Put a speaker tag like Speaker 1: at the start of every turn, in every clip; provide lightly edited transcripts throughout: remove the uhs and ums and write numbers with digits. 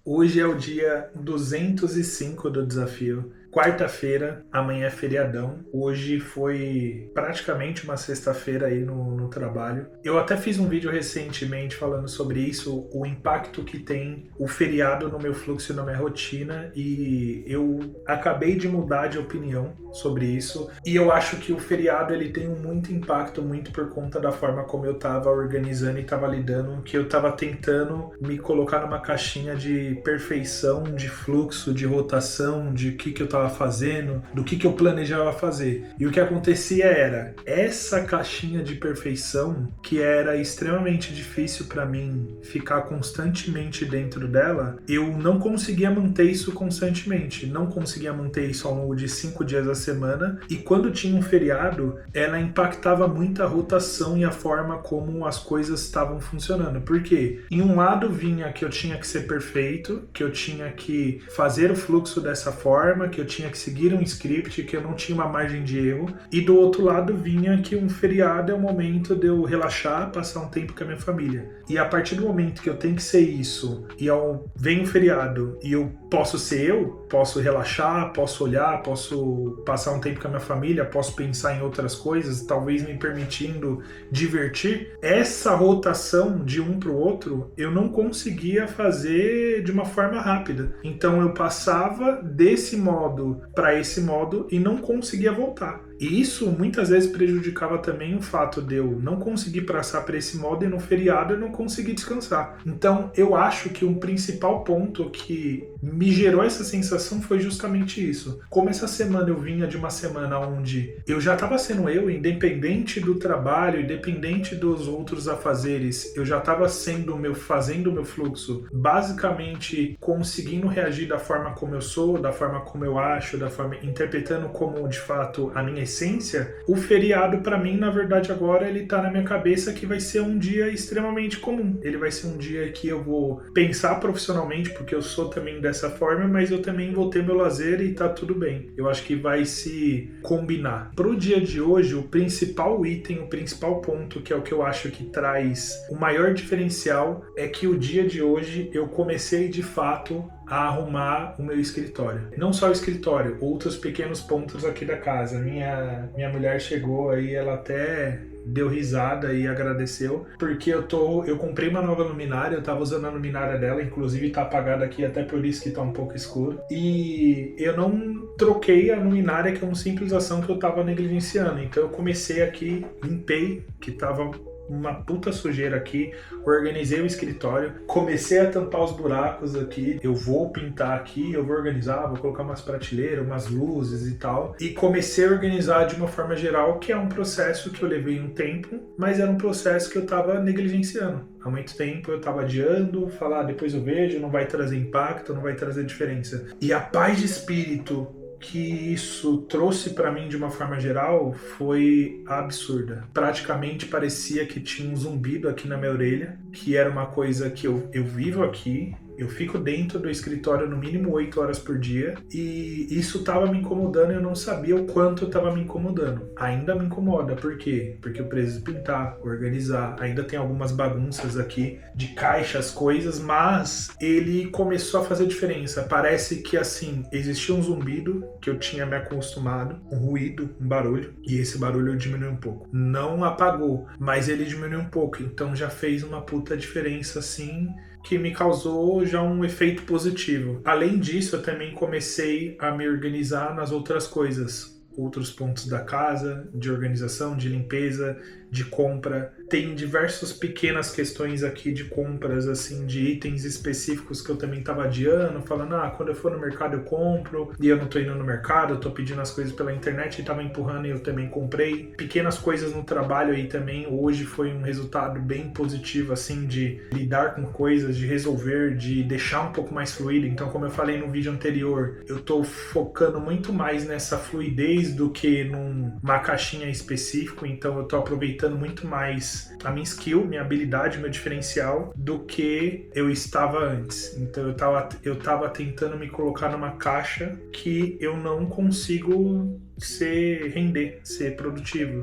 Speaker 1: Hoje é o dia 205 do desafio. Quarta-feira, amanhã é feriadão. Hoje foi praticamente uma sexta-feira aí no trabalho. Eu até fiz um vídeo recentemente falando sobre isso, o impacto que tem o feriado no meu fluxo e na minha rotina, e eu acabei de mudar de opinião sobre isso. E eu acho que o feriado ele tem muito impacto, muito por conta da forma como eu tava organizando e tava lidando, que eu tava tentando me colocar numa caixinha de perfeição, de fluxo, de rotação, de o que eu tava fazendo, do que eu planejava fazer. E o que acontecia era, essa caixinha de perfeição, que era extremamente difícil para mim ficar constantemente dentro dela, eu não conseguia manter isso constantemente, não conseguia manter isso ao longo de 5 dias da semana, e quando tinha um feriado, ela impactava muito a rotação e a forma como as coisas estavam funcionando. Por quê? Em um lado vinha que eu tinha que ser perfeito, que eu tinha que fazer o fluxo dessa forma, que eu tinha que seguir um script, que eu não tinha uma margem de erro, e do outro lado vinha que um feriado é o momento de eu relaxar, passar um tempo com a minha família. E a partir do momento que eu tenho que ser isso, e vem um feriado, e eu posso ser eu, posso relaxar, posso olhar, posso passar um tempo com a minha família, posso pensar em outras coisas, talvez me permitindo divertir, essa rotação de um para o outro, eu não conseguia fazer de uma forma rápida. Então eu passava desse modo para esse modo e não conseguia voltar. E isso muitas vezes prejudicava também o fato de eu não conseguir passar para esse modo e no feriado eu não conseguir descansar. Então eu acho que um principal ponto que me gerou essa sensação foi justamente isso. Como essa semana eu vinha de uma semana onde eu já estava sendo eu, independente do trabalho, independente dos outros afazeres, eu já estava fazendo o meu fluxo, basicamente conseguindo reagir da forma como eu sou, da forma como eu acho, interpretando como de fato a minha essência. O feriado para mim, na verdade, agora ele tá na minha cabeça que vai ser um dia extremamente comum. Ele vai ser um dia que eu vou pensar profissionalmente, porque eu sou também dessa forma, mas eu também vou ter meu lazer e tá tudo bem. Eu acho que vai se combinar. Pro dia de hoje, o principal item, o principal ponto, que é o que eu acho que traz o maior diferencial, é que o dia de hoje eu comecei de fato a arrumar o meu escritório. Não só o escritório, outros pequenos pontos aqui da casa. Minha mulher chegou aí, ela até deu risada e agradeceu, porque eu comprei uma nova luminária, eu tava usando a luminária dela, inclusive tá apagada aqui, até por isso que tá um pouco escuro, e eu não troquei a luminária, que é uma simples ação que eu tava negligenciando. Então eu comecei aqui, limpei, que tava uma puta sujeira aqui, organizei o escritório, comecei a tampar os buracos aqui, eu vou pintar aqui, eu vou organizar, vou colocar umas prateleiras, umas luzes e tal, e comecei a organizar de uma forma geral, que é um processo que eu levei um tempo, mas era um processo que eu tava negligenciando. Há muito tempo eu tava adiando, falar depois eu vejo, não vai trazer impacto, não vai trazer diferença. E a paz de espírito que isso trouxe para mim de uma forma geral foi absurda. Praticamente parecia que tinha um zumbido aqui na minha orelha, que era uma coisa que eu vivo aqui, eu fico dentro do escritório no mínimo 8 horas por dia, e isso estava me incomodando e eu não sabia o quanto estava me incomodando. Ainda me incomoda, por quê? Porque eu preciso pintar, organizar, ainda tem algumas bagunças aqui de caixas, coisas, mas ele começou a fazer diferença. Parece que assim, existia um zumbido que eu tinha me acostumado, um ruído, um barulho, e esse barulho diminuiu um pouco. Não apagou, mas ele diminuiu um pouco, então já fez uma puta diferença assim, que me causou já um efeito positivo. Além disso, eu também comecei a me organizar nas outras coisas, outros pontos da casa, de organização, de limpeza, de compra. Tem diversas pequenas questões aqui de compras, assim, de itens específicos que eu também estava adiando, falando, quando eu for no mercado eu compro, e eu não tô indo no mercado, eu tô pedindo as coisas pela internet e tava empurrando e eu também comprei. Pequenas coisas no trabalho aí também, hoje foi um resultado bem positivo, assim, de lidar com coisas, de resolver, de deixar um pouco mais fluido. Então, como eu falei no vídeo anterior, eu tô focando muito mais nessa fluidez do que numa caixinha específica, então eu tô aproveitando muito mais a minha skill, minha habilidade, meu diferencial do que eu estava antes. Então eu tava tentando me colocar numa caixa que eu não consigo render, ser produtivo,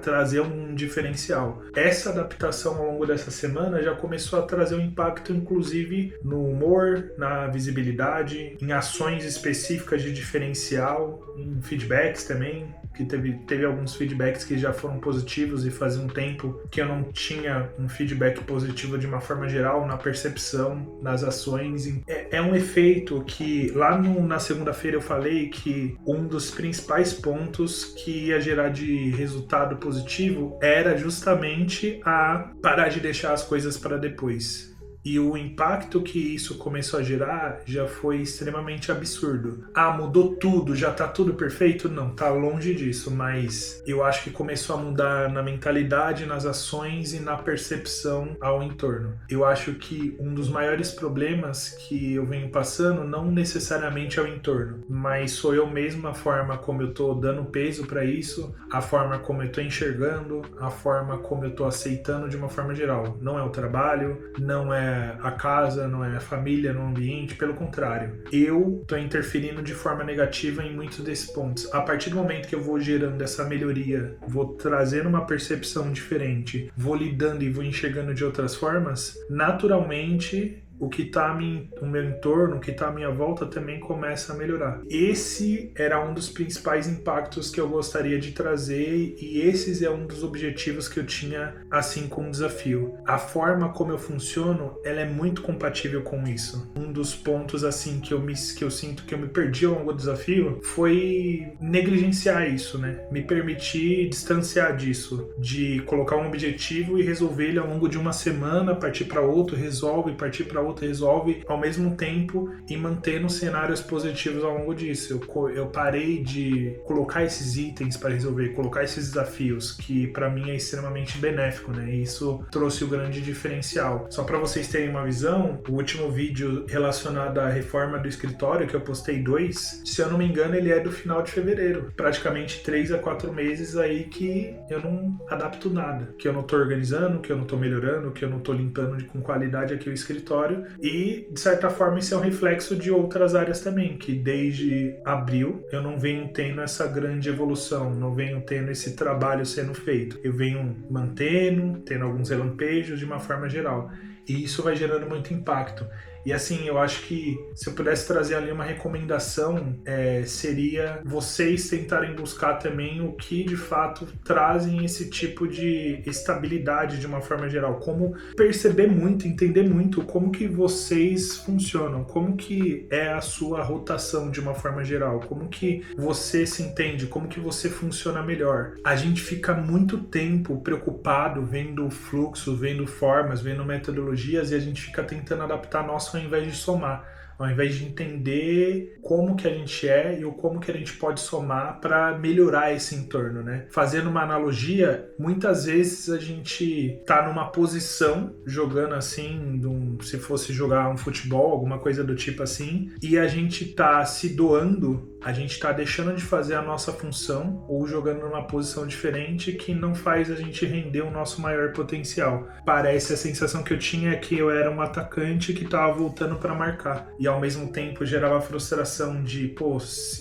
Speaker 1: trazer um diferencial. Essa adaptação ao longo dessa semana já começou a trazer um impacto, inclusive, no humor, na visibilidade, em ações específicas de diferencial, em feedbacks também, que teve alguns feedbacks que já foram positivos e fazia um tempo que eu não tinha um feedback positivo de uma forma geral, na percepção, nas ações. É um efeito que lá na segunda-feira eu falei que um dos principais pontos que ia gerar de resultado positivo era justamente a parar de deixar as coisas para depois. E o impacto que isso começou a gerar já foi extremamente absurdo. Ah, mudou tudo, já tá tudo perfeito? Não, tá longe disso, mas eu acho que começou a mudar na mentalidade, nas ações e na percepção ao entorno. Eu acho que um dos maiores problemas que eu venho passando não necessariamente é o entorno, mas sou eu mesmo, a forma como eu tô dando peso para isso, a forma como eu tô enxergando, a forma como eu tô aceitando de uma forma geral. Não é o trabalho, não é a casa, não é a família no ambiente, pelo contrário. Eu tô interferindo de forma negativa em muitos desses pontos. A partir do momento que eu vou gerando essa melhoria, vou trazendo uma percepção diferente, vou lidando e vou enxergando de outras formas, naturalmente o que está no meu entorno, o que está à minha volta também começa a melhorar. Esse era um dos principais impactos que eu gostaria de trazer e esses é um dos objetivos que eu tinha assim com o desafio. A forma como eu funciono, ela é muito compatível com isso. Um dos pontos assim que eu sinto que eu me perdi ao longo do desafio foi negligenciar isso, né? Me permitir distanciar disso, de colocar um objetivo e resolver ele ao longo de uma semana, partir para outro, resolve, partir para outra, resolve ao mesmo tempo e mantendo cenários positivos ao longo disso. Eu parei de colocar esses itens para resolver, colocar esses desafios, que para mim é extremamente benéfico, né? E isso trouxe o grande diferencial. Só para vocês terem uma visão, o último vídeo relacionado à reforma do escritório, que eu postei 2, se eu não me engano, ele é do final de fevereiro. Praticamente 3 a 4 meses aí que eu não adapto nada, que eu não tô organizando, que eu não tô melhorando, que eu não tô limpando com qualidade aqui o escritório. E, de certa forma, isso é um reflexo de outras áreas também, que desde abril eu não venho tendo essa grande evolução, não venho tendo esse trabalho sendo feito. Eu venho mantendo, tendo alguns relampejos de uma forma geral. E isso vai gerando muito impacto. E assim, eu acho que se eu pudesse trazer ali uma recomendação, seria vocês tentarem buscar também o que de fato trazem esse tipo de estabilidade de uma forma geral. Como perceber muito, entender muito como que vocês funcionam, como que é a sua rotação de uma forma geral, como que você se entende, como que você funciona melhor. A gente fica muito tempo preocupado vendo fluxo, vendo formas, vendo metodologias e a gente fica tentando adaptar nosso ao invés de somar, ao invés de entender como que a gente é e o como que a gente pode somar para melhorar esse entorno, né? Fazendo uma analogia, muitas vezes a gente tá numa posição, jogando assim, se fosse jogar um futebol, alguma coisa do tipo assim, e a gente tá se doando, a gente tá deixando de fazer a nossa função ou jogando numa posição diferente que não faz a gente render o nosso maior potencial. Parece a sensação que eu tinha é que eu era um atacante que tava voltando para marcar. E ao mesmo tempo gerava a frustração de,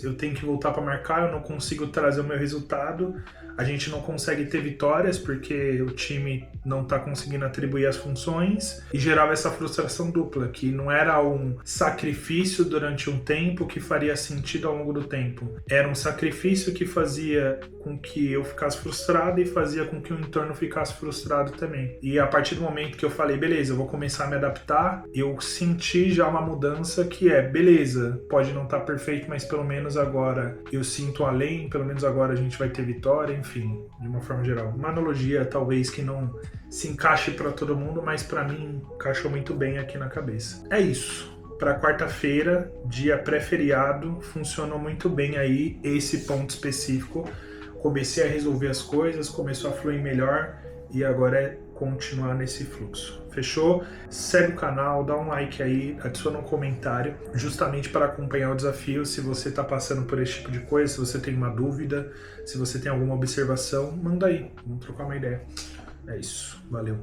Speaker 1: eu tenho que voltar para marcar, eu não consigo trazer o meu resultado, a gente não consegue ter vitórias porque o time não está conseguindo atribuir as funções e gerava essa frustração dupla, que não era um sacrifício durante um tempo que faria sentido ao longo do tempo. Era um sacrifício que fazia com que eu ficasse frustrado e fazia com que o entorno ficasse frustrado também. E a partir do momento que eu falei, beleza, eu vou começar a me adaptar, eu senti já uma mudança que beleza, pode não estar perfeito, mas pelo menos agora eu sinto além, pelo menos agora a gente vai ter vitória, enfim, de uma forma geral. Uma analogia talvez que não se encaixe para todo mundo, mas para mim encaixou muito bem aqui na cabeça. É isso. Para quarta-feira, dia pré-feriado, funcionou muito bem aí esse ponto específico. Comecei a resolver as coisas, começou a fluir melhor e agora é continuar nesse fluxo. Fechou? Segue o canal, dá um like aí, adiciona um comentário, justamente para acompanhar o desafio. Se você está passando por esse tipo de coisa, se você tem uma dúvida, se você tem alguma observação, manda aí, vamos trocar uma ideia. É isso, valeu.